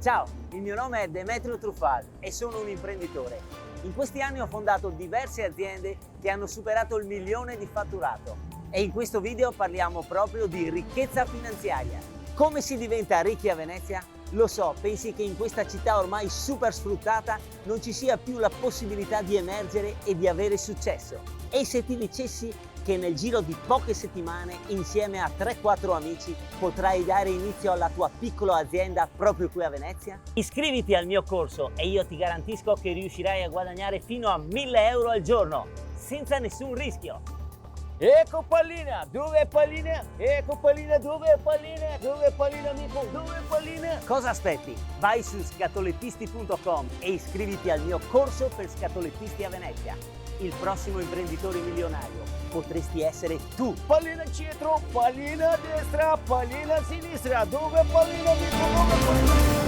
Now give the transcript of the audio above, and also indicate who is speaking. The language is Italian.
Speaker 1: Ciao, il mio nome è Demetrio Truffal e sono un imprenditore. In questi anni ho fondato diverse aziende che hanno superato il 1.000.000 di fatturato e in questo video parliamo proprio di ricchezza finanziaria. Come si diventa ricchi a Venezia? Lo so, pensi che in questa città ormai super sfruttata non ci sia più la possibilità di emergere e di avere successo? E se ti dicessi che nel giro di poche settimane, insieme a 3-4 amici, potrai dare inizio alla tua piccola azienda proprio qui a Venezia? Iscriviti al mio corso e io ti garantisco che riuscirai a guadagnare fino a 1.000 euro al giorno, senza nessun rischio.
Speaker 2: Ecco Pallina, dove è Pallina? Ecco Pallina, dove è Pallina? Dove è Pallina amico? Dove è Pallina?
Speaker 1: Cosa aspetti? Vai su scatolettisti.com e iscriviti al mio corso per scatolettisti a Venezia. Il prossimo imprenditore milionario potresti essere tu.
Speaker 2: Pallina centro, pallina a destra, pallina a sinistra. Dove è Pallina amico? Dove è Pallina?